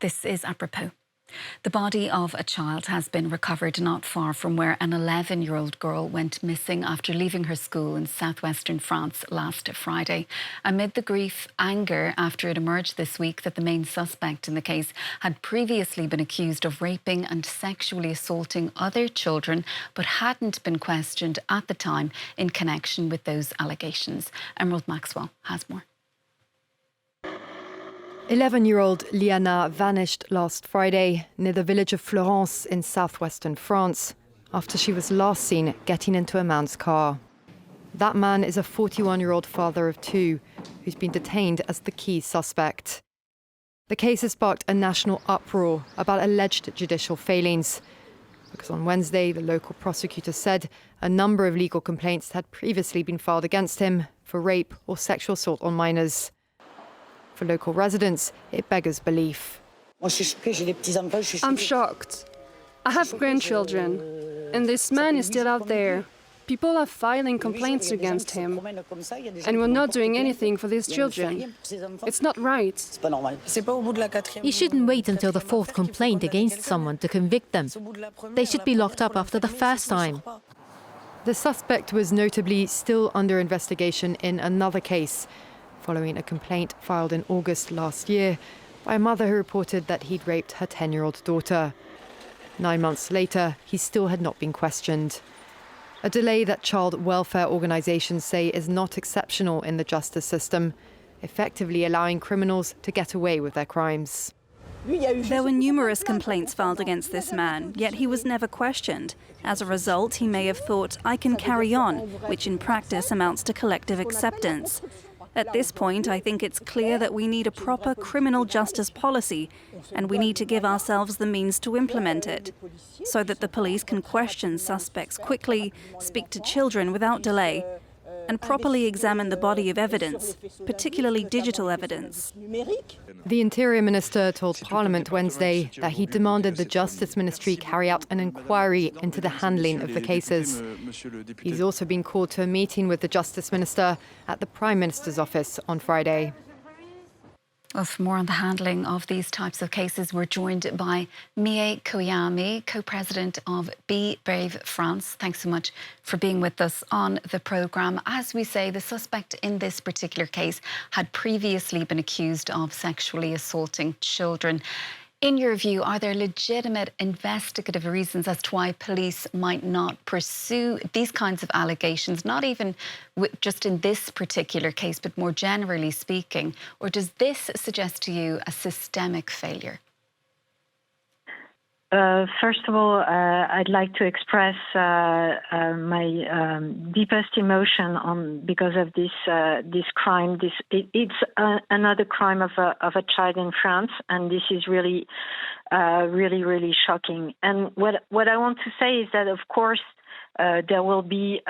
This is apropos. The body of a child has been recovered not far from where an 11-year-old girl went missing after leaving her school in southwestern France last Friday. Amid the grief, anger after it emerged this week that the main suspect in the case had previously been accused of raping and sexually assaulting other children, but hadn't been questioned at the time in connection with those allegations. Emerald Maxwell has more. 11-year-old Liana vanished last Friday near the village of Florence in southwestern France after she was last seen getting into a man's car. That man is a 41-year-old father of two who's been detained as the key suspect. The case has sparked a national uproar about alleged judicial failings, because on Wednesday the local prosecutor said a number of legal complaints had previously been filed against him for rape or sexual assault on minors. For local residents, it beggars belief. I'm shocked. I have grandchildren, and this man is still out there. People are filing complaints against him, and we're not doing anything for these children. It's not right. You shouldn't wait until the fourth complaint against someone to convict them. They should be locked up after the first time. The suspect was notably still under investigation in another case, following a complaint filed in August last year by a mother who reported that he'd raped her 10-year-old daughter. 9 months later, he still had not been questioned. A delay that child welfare organisations say is not exceptional in the justice system, effectively allowing criminals to get away with their crimes. There were numerous complaints filed against this man, yet he was never questioned. As a result, he may have thought, I can carry on, which in practice amounts to collective acceptance. At this point, I think it's clear that we need a proper criminal justice policy, and we need to give ourselves the means to implement it, so that the police can question suspects quickly, speak to children without delay, and properly examine the body of evidence, particularly digital evidence. The Interior Minister told Parliament Wednesday that he demanded the Justice Ministry carry out an inquiry into the handling of the cases. He's also been called to a meeting with the Justice Minister at the Prime Minister's office on Friday. Well, for more on the handling of these types of cases, we're joined by Mié Kohiyama, co-president of Be Brave France. Thanks so much for being with us on the programme. As we say, the suspect in this particular case had previously been accused of sexually assaulting children. In your view, are there legitimate investigative reasons as to why police might not pursue these kinds of allegations, not even just in this particular case, but more generally speaking? Or does this suggest to you a systemic failure? First of all, I'd like to express my deepest emotion because of this crime. It's another crime of a child in France, and this is really, really shocking. And what I want to say is that, of course, there will be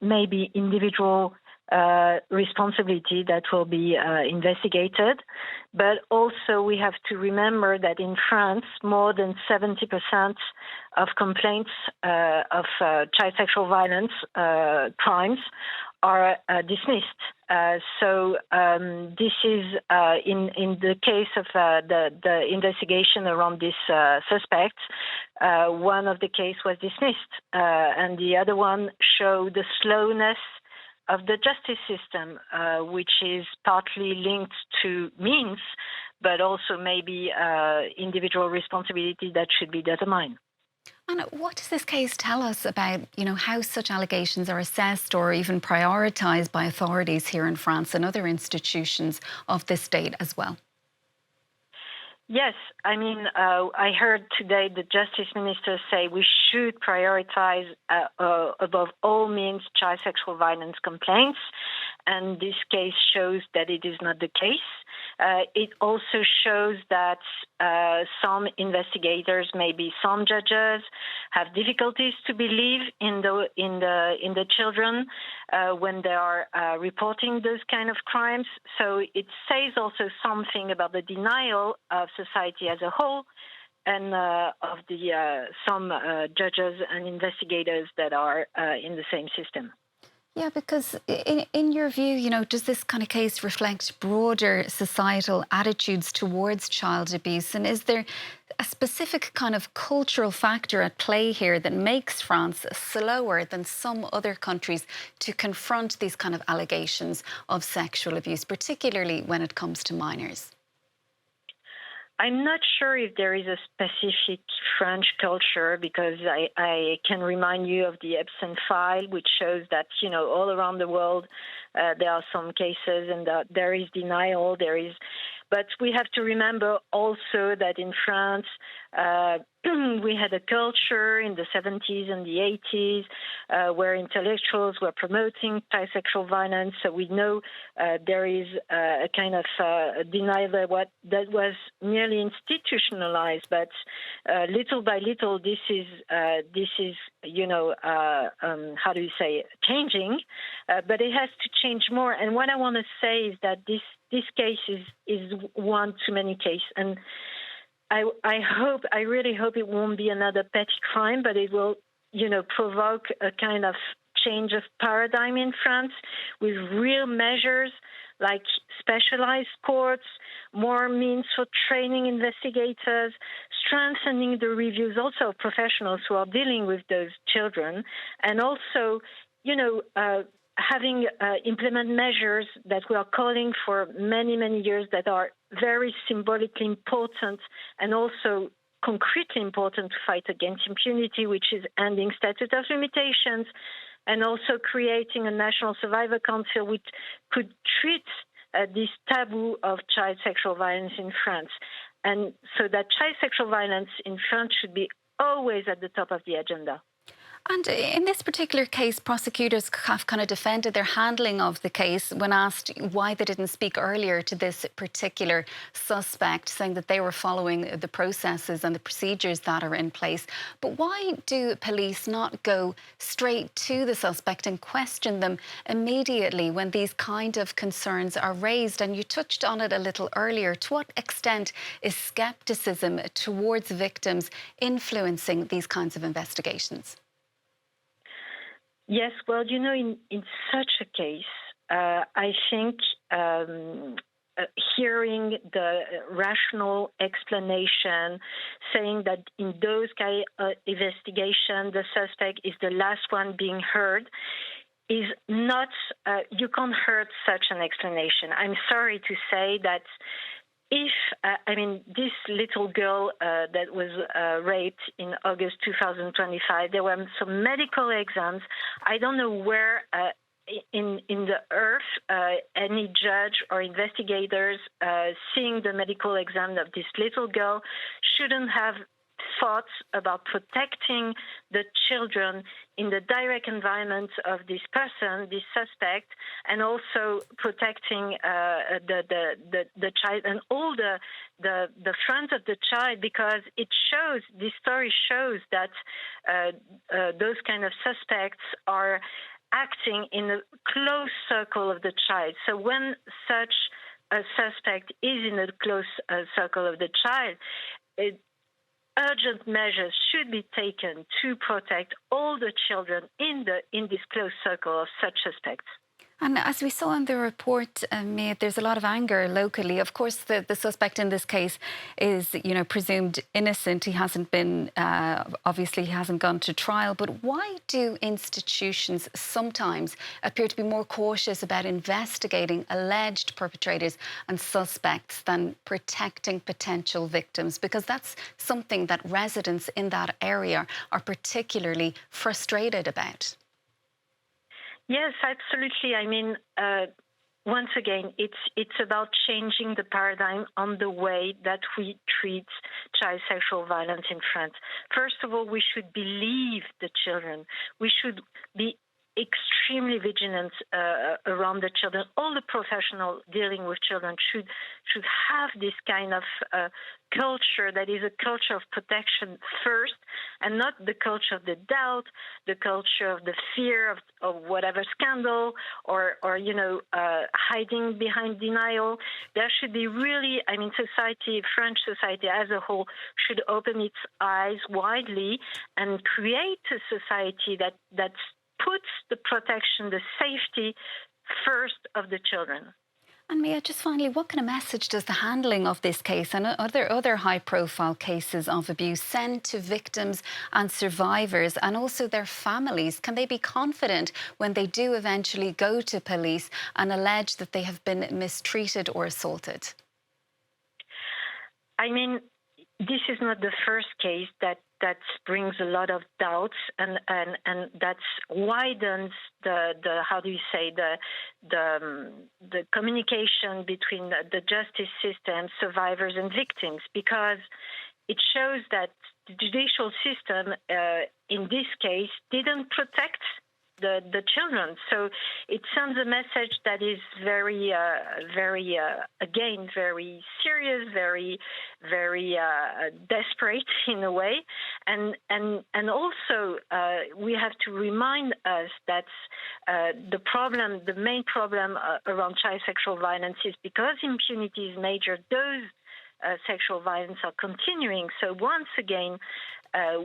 maybe individual responsibility that will be investigated. But also we have to remember that in France, more than 70% of complaints of child sexual violence crimes are dismissed. So this is in the case of the investigation around this suspect, one of the case was dismissed, and the other one showed the slowness of the justice system, which is partly linked to means, but also maybe individual responsibility that should be determined. And what does this case tell us about, how such allegations are assessed or even prioritised by authorities here in France and other institutions of the state as well? Yes, I mean, I heard today the Justice Minister say we should prioritize above all means child sexual violence complaints, and this case shows that it is not the case. It also shows that some investigators, maybe some judges, have difficulties to believe in the children when they are reporting those kind of crimes. So it says also something about the denial of society as a whole and of the some judges and investigators that are in the same system. Yeah, because in your view, does this kind of case reflect broader societal attitudes towards child abuse? And is there a specific kind of cultural factor at play here that makes France slower than some other countries to confront these kind of allegations of sexual abuse, particularly when it comes to minors? I'm not sure if there is a specific French culture, because I can remind you of the Epstein file, which shows that, all around the world there are some cases and there is denial, but we have to remember also that in France, we had a culture in the 70s and the 80s where intellectuals were promoting sexual violence. So we know there is a kind of denial that was nearly institutionalized, but little by little, this is how do you say, changing, but it has to change more. And what I want to say is that this case is one too many case, and I really hope it won't be another petty crime, but it will, provoke a kind of change of paradigm in France with real measures like specialized courts, more means for training investigators, strengthening the reviews also of professionals who are dealing with those children, and also, having implement measures that we are calling for many, many years that are very symbolically important and also concretely important to fight against impunity, which is ending statute of limitations and also creating a national survivor council which could treat this taboo of child sexual violence in France. And so that child sexual violence in France should be always at the top of the agenda. And in this particular case, prosecutors have kind of defended their handling of the case when asked why they didn't speak earlier to this particular suspect, saying that they were following the processes and the procedures that are in place. But why do police not go straight to the suspect and question them immediately when these kind of concerns are raised? And you touched on it a little earlier. To what extent is scepticism towards victims influencing these kinds of investigations? Yes, well, in such a case, I think hearing the rational explanation, saying that in those kind of investigation, the suspect is the last one being heard, is not, you can't hurt such an explanation. I'm sorry to say that if, this little girl that was raped in August 2025, there were some medical exams. I don't know where in the earth any judge or investigators seeing the medical exam of this little girl shouldn't have thoughts about protecting the children in the direct environment of this person, this suspect, and also protecting the child and all the front of the child, because this story shows that those kind of suspects are acting in a close circle of the child. So when such a suspect is in a close circle of the child, urgent measures should be taken to protect all the children in this close circle of such suspects. And as we saw in the report, Mié, there's a lot of anger locally. Of course, the suspect in this case is, presumed innocent. He hasn't been, obviously, he hasn't gone to trial. But why do institutions sometimes appear to be more cautious about investigating alleged perpetrators and suspects than protecting potential victims? Because that's something that residents in that area are particularly frustrated about. Yes, absolutely. Once again, it's about changing the paradigm on the way that we treat child sexual violence in France. First of all, we should believe the children. We should be extremely vigilant around the children. All the professionals dealing with children should have this kind of culture that is a culture of protection first, and not the culture of the doubt, the culture of the fear of whatever scandal or hiding behind denial. There should be really, society, French society as a whole should open its eyes widely and create a society that's puts the protection, the safety first of the children. And Mié, just finally, what kind of message does the handling of this case and other high-profile cases of abuse send to victims and survivors and also their families? Can they be confident when they do eventually go to police and allege that they have been mistreated or assaulted? I mean, this is not the first case that brings a lot of doubts and that widens the how do you say the communication between the justice system, survivors and victims, because it shows that the judicial system in this case didn't protect the children. So it sends a message that is very again, very serious, very desperate in a way. And also we have to remind us that the main problem around child sexual violence is because impunity is major, those sexual violence are continuing. So once again,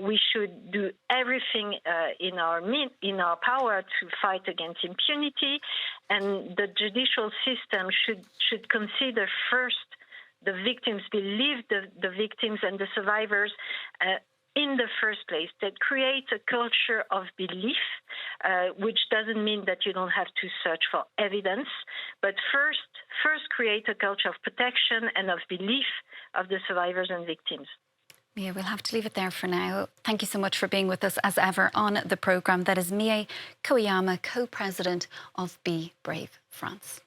we should do everything in our power to fight against impunity, and the judicial system should consider first the victims, believe the victims and the survivors in the first place. That creates a culture of belief, which doesn't mean that you don't have to search for evidence, but first create a culture of protection and of belief of the survivors and victims. Mié, we'll have to leave it there for now. Thank you so much for being with us as ever on the programme. That is Mié Kohiyama, co-president of Be Brave France.